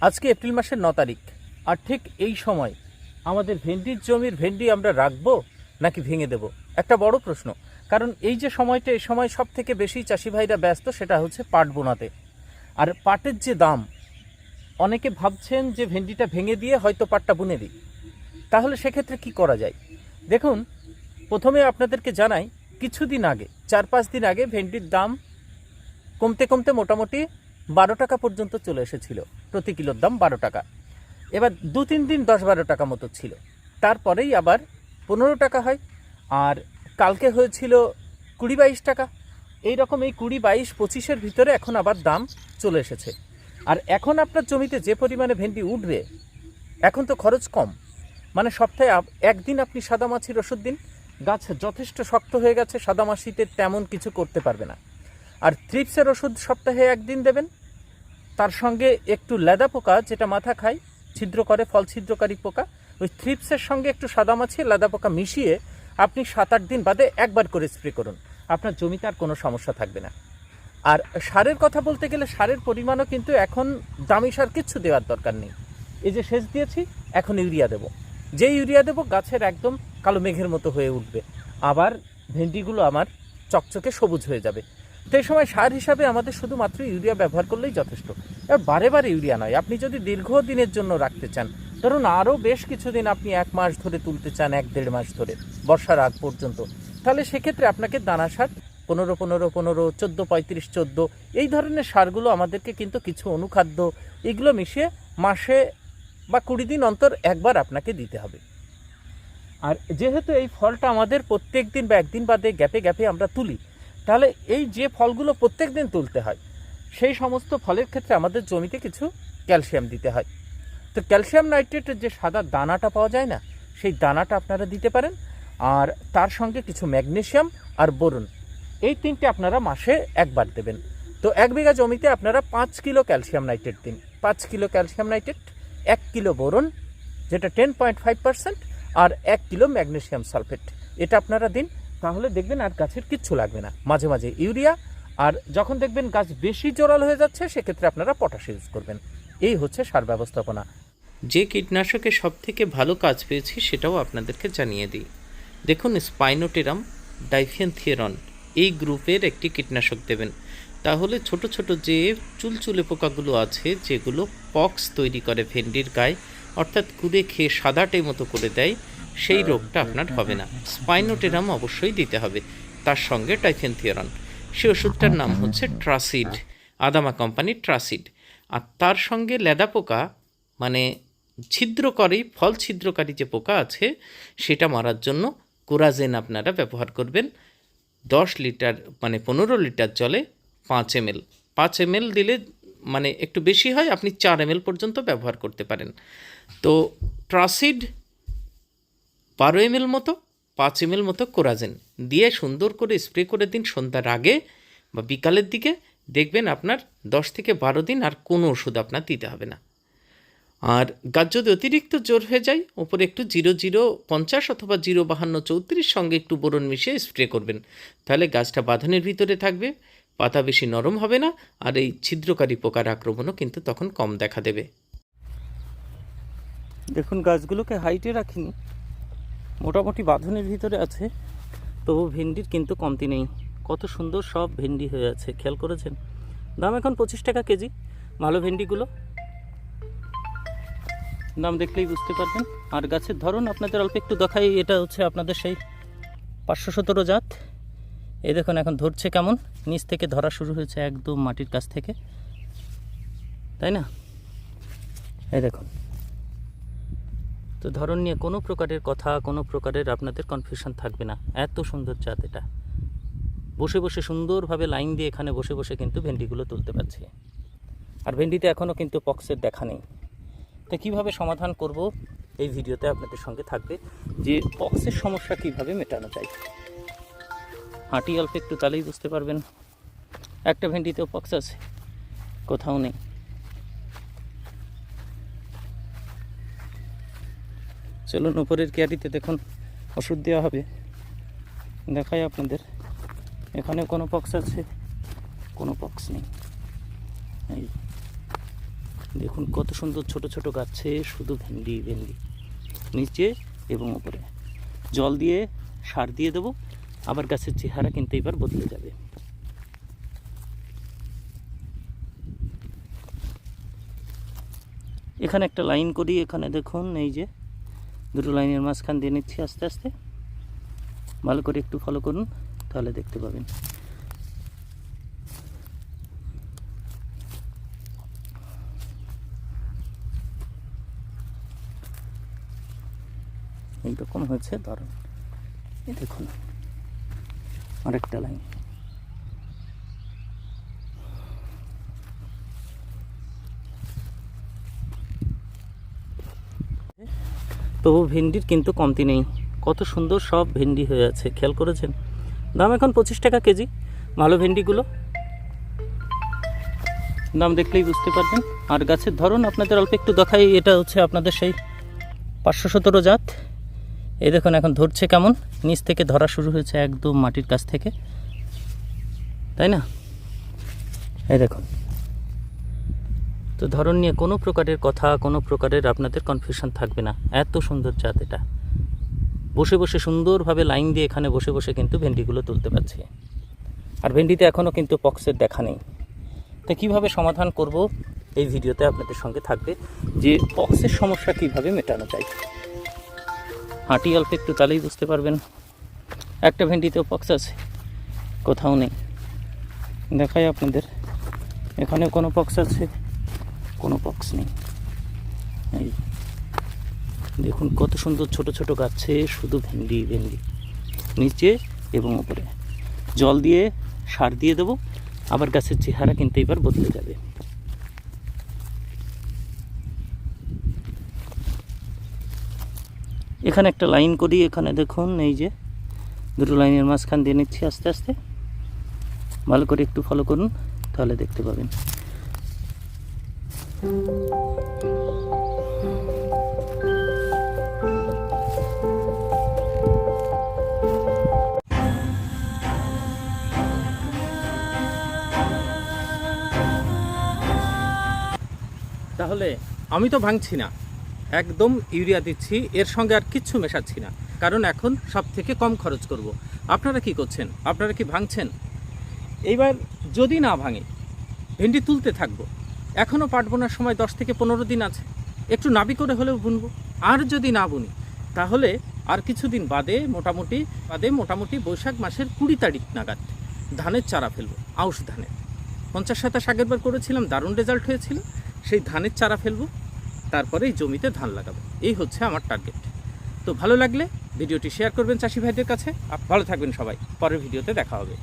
আজকে এপ্রিল মাসের 9 তারিখ, আর ঠিক এই সময় আমাদের ভেন্ডির জমির ভেন্ডি আমরা রাখবো নাকি ভেঙে দেব, একটা বড় প্রশ্ন। কারণ এই যে সময়টা, এই সময় সব থেকে বেশি চাষি ভাইরা ব্যস্ত, সেটা হচ্ছে পাট বোনাতে। আর পাটের যে দাম, অনেকে ভাবছেন যে ভেন্ডিটা ভেঙে দিয়ে হয়তো পাটটা বুনে দিই। তাহলে সেক্ষেত্রে কি করা যায়? দেখুন, প্রথমে আপনাদেরকে জানাই, কিছুদিন আগে 4-5 দিন আগে ভেন্ডির দাম কমতে কমতে মোটামুটি 12 টাকা পর্যন্ত চলে এসেছিল, প্রতি কিলোর দাম 12 টাকা। এবার 2-3 দিন 10-12 টাকা মতো ছিল, তারপরেই আবার 15 টাকা হয়, আর কালকে হয়েছিল 20-22 টাকা। এইরকম এই 20-22-25-এর ভিতরে এখন আবার দাম চলে এসেছে। আর এখন আপনার জমিতে যে পরিমাণে ভেন্ডি উঠবে, এখন তো খরচ কম, মানে সপ্তাহে একদিন আপনি সাদামাছির ওষুধ দিন, গাছ যথেষ্ট শক্ত হয়ে গেছে, সাদামাছিতে তেমন কিছু করতে পারবে না। আর থ্রিপসের ওষুধ সপ্তাহে একদিন দেবেন, তার সঙ্গে একটু লেদা পোকা যেটা মাথা খায়, ছিদ্র করে, ফল ছিদ্রকারী পোকা, ওই থ্রিপসের সঙ্গে একটু সাদামাছি লেদা পোকা মিশিয়ে আপনি 7-8 দিন বাদে একবার করে স্প্রে করুন, আপনার জমিতে আর কোনো সমস্যা থাকবে না। আর সারের কথা বলতে গেলে, সারের পরিমাণও কিন্তু এখন দামি সার কিচ্ছু দেওয়ার দরকার নেই। এই যে সেচ দিয়েছি, এখন ইউরিয়া দেব, যে ইউরিয়া দেব গাছের একদম কালো মেঘের মতো হয়ে উঠবে, আবার ভেন্ডিগুলো আমার চকচকে সবুজ হয়ে যাবে। তো এই সময় সার হিসাবে আমাদের শুধুমাত্র ইউরিয়া ব্যবহার করলেই যথেষ্ট। এবার বারে বারে ইউরিয়া নয়, আপনি যদি দীর্ঘদিনের জন্য রাখতে চান, ধরুন আরও বেশ কিছুদিন আপনি 1 মাস ধরে তুলতে চান, 1-1.5 মাস ধরে, বর্ষার আগ পর্যন্ত, তাহলে সেক্ষেত্রে আপনাকে দানা সার 15-15-15, 14-35-14 এই ধরনের সারগুলো আমাদেরকে কিন্তু কিছু অনুখাদ্য এগুলো মিশিয়ে মাসে বা 20 দিন অন্তর একবার আপনাকে দিতে হবে। আর যেহেতু এই ফলটা আমাদের প্রত্যেক দিন বা একদিন বাদে গ্যাপে গ্যাপে আমরা তুলি, তাহলে এই যে ফলগুলো প্রত্যেক দিন তুলতে হয়, সেই সমস্ত ফলের ক্ষেত্রে আমাদের জমিতে কিছু ক্যালসিয়াম দিতে হয়। তো ক্যালসিয়াম নাইট্রেটের যে সাদা দানাটা পাওয়া যায় না, সেই দানাটা আপনারা দিতে পারেন, আর তার সঙ্গে কিছু ম্যাগনেসিয়াম আর বোরন, এই 3টে আপনারা মাসে একবার দেবেন। তো 1 বিঘা জমিতে আপনারা 5 কিলো ক্যালসিয়াম নাইট্রেট দিন, 5 kilo calcium nitrate, 1 kilo boron যেটা 10.5%, আর 1 কিলো ম্যাগনেসিয়াম সালফেট, এটা আপনারা দিন। তাহলে দেখবেন আর গাছের কিচ্ছু লাগবে না। মাঝে মাঝে ইউরিয়া, আর যখন দেখবেন গাছ বেশি জোরাল হয়ে যাচ্ছে, সেক্ষেত্রে আপনারা পটাশ ইউজ করবেন। এই হচ্ছে সার ব্যবস্থাপনা। যে কীটনাশকে সবথেকে ভালো কাজ পেয়েছি সেটাও আপনাদেরকে জানিয়ে দিই। দেখুন, স্পাইনোটেরাম, ডাইফেনথিয়রন এই গ্রুপের একটি কীটনাশক দেবেন। তাহলে ছোট ছোট যে চুলচুলে পোকাগুলো আছে, যেগুলো পক্স তৈরি করে ভেন্ডির গায়ে, অর্থাৎ কুড়ে খেয়ে সাদাটে মতো করে দেয়, সেই রোগটা আপনার হবে না। স্পাইনোটেরাম অবশ্যই দিতে হবে, তার সঙ্গে ডাইফেনথিয়রন। সে ওষুধটার নাম হচ্ছে ট্রাসিড, আদামা কোম্পানির ট্রাসিড। আর তার সঙ্গে লেদা পোকা, মানে ছিদ্রকারী, ফল ছিদ্রকারী যে পোকা আছে, সেটা মারার জন্য কোরাজেন আপনারা ব্যবহার করবেন। 10 লিটার মানে 15 লিটার জলে 5 ml, 5 ml দিলে মানে একটু বেশি হয়, আপনি 4 ml পর্যন্ত ব্যবহার করতে পারেন। তো ট্রাসিড 12 ml মতো, 5 ml মতো কোরাজেন দিয়ে সুন্দর করে স্প্রে করে দিন সন্ধ্যার আগে বা বিকালের দিকে। দেখবেন আপনার 10 থেকে 12 দিন আর কোনো ওষুধ আপনার দিতে হবে না। আর গাছ যদি অতিরিক্ত জোর হয়ে যায়, ওপরে একটু 0050 অথবা 05234 সঙ্গে একটু বোরন মিশিয়ে স্প্রে করবেন, তাহলে গাছটা বাঁধনের ভিতরে থাকবে, পাতা বেশি নরম হবে না, আর এই ছিদ্রকারী পোকার আক্রমণও কিন্তু তখন কম দেখা দেবে। দেখুন, গাছগুলোকে হাইটে রাখিনি, মোটামুটি বাঁধনের ভিতরে আছে, তবু ভেন্ডির কিন্তু কমতি নেই। কত সুন্দর সব ভেন্ডি হয়ে আছে, খেয়াল করেছেন? দাম এখন 25 টাকা কেজি, ভালো ভেন্ডিগুলো, দাম দেখলেই বুঝতে পারবেন। আর গাছের ধরন আপনাদের অল্প একটু দেখাই, এটা হচ্ছে আপনাদের সেই 517 জাত। এই দেখুন এখন ধরছে কেমন, নিচ থেকে ধরা শুরু হয়েছে একদম মাটির কাছ থেকে, তাই না? এই দেখুন, তো ধরন নিয়ে কোনো প্রকারের কথা, কোনো প্রকারের আপনাদের কনফিউশন থাকবে না। এত সুন্দর জাত এটা, বসে বসে সুন্দরভাবে লাইন দিয়ে এখানে বসে বসে কিন্তু ভেন্ডিগুলো তুলতে পারছি। আর ভেন্ডিতে এখনও কিন্তু পক্সের দেখা নেই। তো কীভাবে সমাধান করব, এই ভিডিওতে আপনাদের সঙ্গে থাকবে, যে পক্সের সমস্যা কিভাবে মেটানো যায়। হাঁটি অল্প একটু, তাহলেই বুঝতে পারবেন। একটা ভেন্ডিতেও পক্স আছে, কোথাও নেই। চলুন উপরের ক্যারিতে দেখুন ওষুধ দেওয়া হবে, দেখাই আপনাদের। এখানেও কোনো পক্স আছে, কোনো পক্স নেই। এই দেখুন কত সুন্দর ছোট ছোট গাছে শুধু ভেন্ডি ভেন্ডি, নিচে এবং উপরে। জল দিয়ে সার দিয়ে দেবো, আবার গাছের চেহারা কিন্তু এবার বদলে যাবে। এখানে একটা লাইন করি, এখানে দেখুন এই যে দুটো লাইনের মাঝখান দিয়ে নিচ্ছি আস্তে আস্তে। ভালো করে একটু ফলো করুন, তাহলে দেখতে পাবেন। এইরকম হয়েছে, দারুণ। এই দেখুন আরেকটা লাইন। তবু ভেন্ডির কিন্তু কমতি নেই, কত সুন্দর সব ভেন্ডি হয়ে আছে, খেয়াল করেছেন? দাম এখন 25 টাকা কেজি ভালো ভেন্ডিগুলো, দাম দেখলেই বুঝতে পারবেন। আর গাছের ধরন আপনাদের অল্প একটু দেখাই, এটা হচ্ছে আপনাদের সেই 517 জাত। এই দেখুন এখন ধরছে কেমন, নিচ থেকে ধরা শুরু হয়েছে একদম মাটির কাছ থেকে, তাই না? এই দেখুন, তো ধরন নিয়ে কোনো প্রকারের কথা, কোনো প্রকারের আপনাদের কনফিউশন থাকবে না। এত সুন্দর জাত এটা, বসে বসে সুন্দরভাবে লাইন দিয়ে এখানে বসে বসে কিন্তু ভেন্ডিগুলো তুলতে পারছি। আর ভেন্ডিতে এখনও কিন্তু পক্সের দেখা নেই। তো কীভাবে সমাধান করব এই ভিডিওতে আপনাদের সঙ্গে থাকবে, যে পক্সের সমস্যা কিভাবে মেটানো যায়। হাঁটি অল্প একটু, তাহলেই বুঝতে পারবেন। একটা ভেন্ডিতেও পক্স আছে, কোথাও নেই। দেখাই আপনাদের, এখানে কোনো পক্স আছে, কোনো পক্স নেই। এই দেখুন কত সুন্দর ছোট ছোট গাছে শুধু ভেন্ডি ভেন্ডি, নিচে এবং উপরে। জল দিয়ে সার দিয়ে দেবো, আবার গাছের চেহারা কিন্তু এবার বদলে যাবে। এখানে একটা লাইন করি, এখানে দেখুন এই যে দুটো লাইনের মাঝখান দিয়ে নিচ্ছি আস্তে আস্তে। ভালো করে একটু ফলো করুন, তাহলে দেখতে পাবেন। তাহলে আমি তো ভাঙছি না, একদম ইউরিয়া দিচ্ছি, এর সঙ্গে আর কিচ্ছু মেশাচ্ছি না, কারণ এখন সব থেকে কম খরচ করব। আপনারা কি করছেন? আপনারা কি ভাঙছেন? এইবার যদি না ভাঙে, ভেন্ডি তুলতে থাকবো, এখনও পাট বোনার সময় 10 থেকে 15 দিন আছে, একটু নাবি করে হলেও বুনবো। আর যদি না বুনি, তাহলে আর কিছুদিন বাদে মোটামুটি বৈশাখ মাসের 20 তারিখ নাগাদ ধানের চারা ফেলবো, আউশ ধানের। 50-27 আগের বার করেছিলাম, দারুণ রেজাল্ট হয়েছিল। সেই ধানের চারা ফেলবো, তারপরে এই জমিতে ধান লাগাবো। এই হচ্ছে আমার টার্গেট। তো ভালো লাগলে ভিডিওটি শেয়ার করবেন চাষি ভাইদের কাছে। ভালো থাকবেন সবাই, পরের ভিডিওতে দেখা হবে।